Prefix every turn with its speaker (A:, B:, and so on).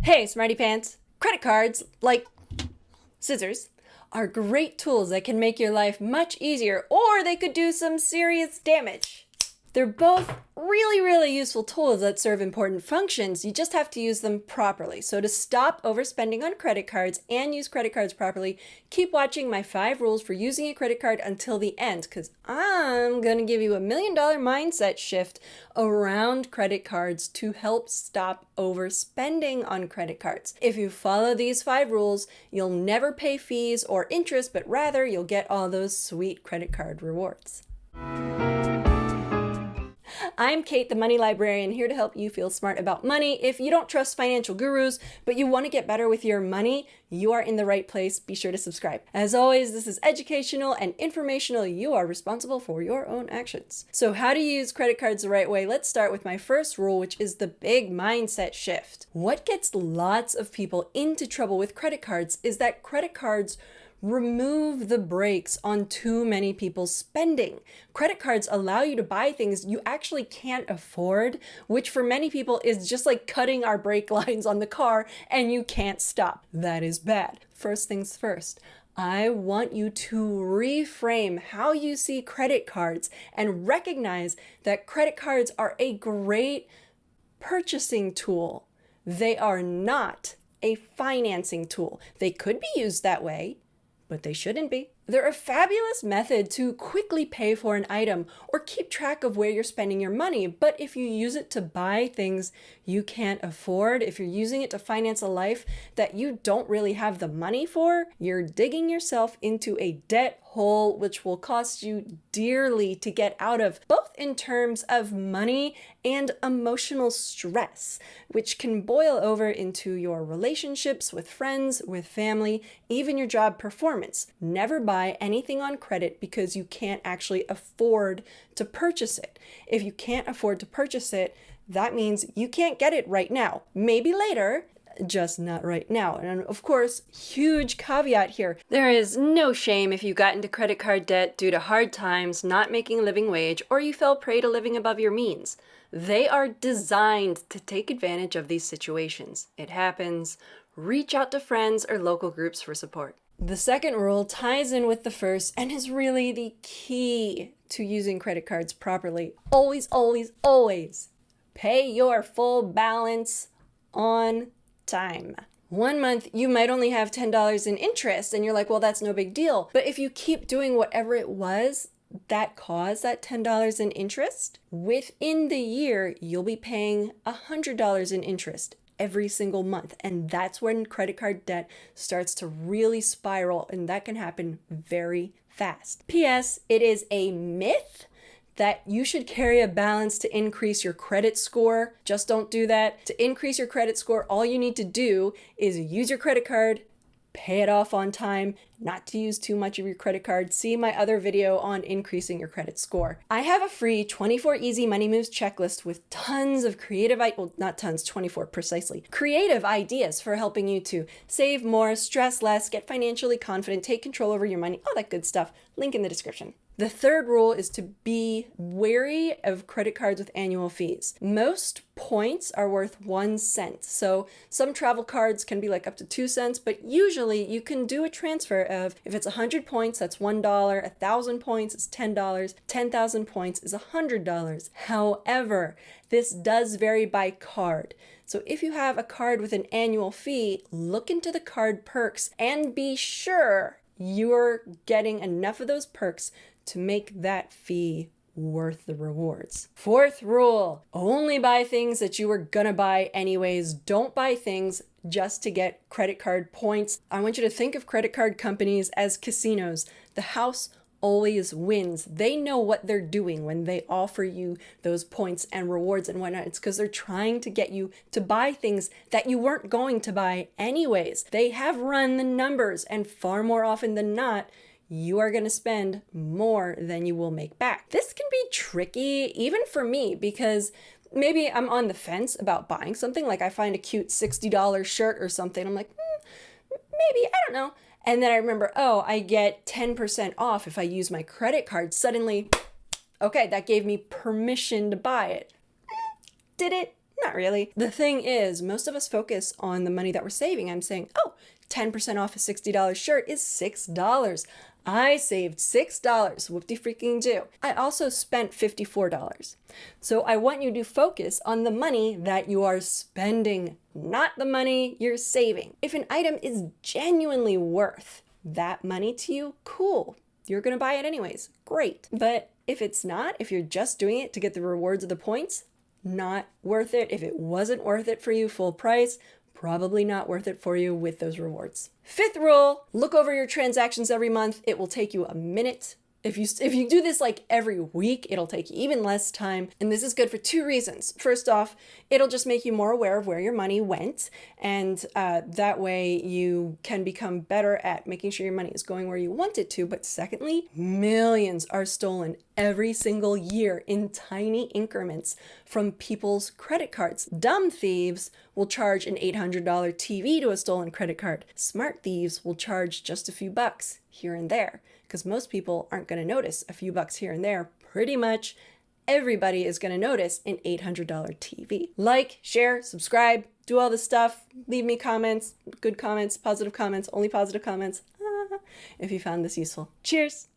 A: Hey, smarty pants! Credit cards, like scissors, are great tools that can make your life much easier, or they could do some serious damage. They're both really useful tools that serve important functions. You just have to use them properly. So to stop overspending on credit cards and use credit cards properly, keep watching my 5 rules for using a credit card until the end, because I'm going to give you $1 million mindset shift around credit cards to help stop overspending on credit cards. If you follow these 5 rules, you'll never pay fees or interest, but rather you'll get all those sweet credit card rewards. I'm Kate, the Money Librarian, here to help you feel smart about money. If you don't trust financial gurus, but you want to get better with your money, you are in the right place. Be sure to subscribe. As always, this is educational and informational. You are responsible for your own actions. So how to use credit cards the right way? Let's start with my first rule, which is the big mindset shift. What gets lots of people into trouble with credit cards is that credit cards remove the brakes on too many people's spending. Credit cards allow you to buy things you actually can't afford, which for many people is just like cutting our brake lines on the car and you can't stop. That is bad. First things first. I want you to reframe how you see credit cards and recognize that credit cards are a great purchasing tool. They are not a financing tool. They could be used that way, but they shouldn't be. They're a fabulous method to quickly pay for an item or keep track of where you're spending your money. But if you use it to buy things you can't afford, if you're using it to finance a life that you don't really have the money for, you're digging yourself into a debt hole which will cost you dearly to get out of, both in terms of money and emotional stress, which can boil over into your relationships with friends, with family, even your job performance. Never buy anything on credit because you can't actually afford to purchase it. If you can't afford to purchase it, that means you can't get it right now. Maybe later, just not right now. And of course, huge caveat here. There is no shame if you got into credit card debt due to hard times, not making a living wage, or you fell prey to living above your means. They are designed to take advantage of these situations. It happens. Reach out to friends or local groups for support. The second rule ties in with the first and is really the key to using credit cards properly. Always pay your full balance on time. 1 month, you might only have $10 in interest, and you're like, well, that's no big deal. But if you keep doing whatever it was that caused that $10 in interest, within the year, you'll be paying $100 in interest every single month. And that's when credit card debt starts to really spiral, and that can happen very fast. P.S. It is a myth that you should carry a balance to increase your credit score. Just don't do that. To increase your credit score, all you need to do is use your credit card, pay it off on time, not to use too much of your credit card. See my other video on increasing your credit score. I have a free 24 easy money moves checklist with tons of not tons, 24 precisely, creative ideas for helping you to save more, stress less, get financially confident, take control over your money, all that good stuff. Link in the description. The third rule is to be wary of credit cards with annual fees. Most points are worth 1 cent. So some travel cards can be like up to 2 cents, but usually you can do a transfer of, if it's 100 points, that's $1, 1,000 points is $10, 10,000 points is $100. However, this does vary by card. So if you have a card with an annual fee, look into the card perks and be sure you're getting enough of those perks to make that fee worth the rewards. Fourth rule, only buy things that you were gonna buy anyways. Don't buy things just to get credit card points. I want you to think of credit card companies as casinos. The house always wins. They know what they're doing when they offer you those points and rewards and whatnot. It's because they're trying to get you to buy things that you weren't going to buy anyways. They have run the numbers, and far more often than not, you are going to spend more than you will make back. This can be tricky, even for me, because maybe I'm on the fence about buying something. Like I find a cute $60 shirt or something. I'm like, maybe, I don't know. And then I remember, oh, I get 10% off if I use my credit card. Suddenly, okay, that gave me permission to buy it. Did it? Not really. The thing is, most of us focus on the money that we're saving. I'm saying, oh, 10% off a $60 shirt is $6. I saved $6. Whoop-de-freaking-do. I also spent $54. So I want you to focus on the money that you are spending, not the money you're saving. If an item is genuinely worth that money to you, cool. You're going to buy it anyways. Great. But if it's not, if you're just doing it to get the rewards of the points, not worth it. If it wasn't worth it for you full price, probably not worth it for you with those rewards. Fifth rule, look over your transactions every month. It will take you a minute. If you do this like every week, it'll take you even less time. And this is good for two reasons. First off, it'll just make you more aware of where your money went. And that way you can become better at making sure your money is going where you want it to. But secondly, millions are stolen every single year in tiny increments from people's credit cards. Dumb thieves will charge an $800 TV to a stolen credit card. Smart thieves will charge just a few bucks here and there, because most people aren't going to notice a few bucks here and there. Pretty much everybody is going to notice an $800 TV. Like, share, subscribe, do all this stuff. Leave me comments, good comments, positive comments, only positive comments, if you found this useful. Cheers!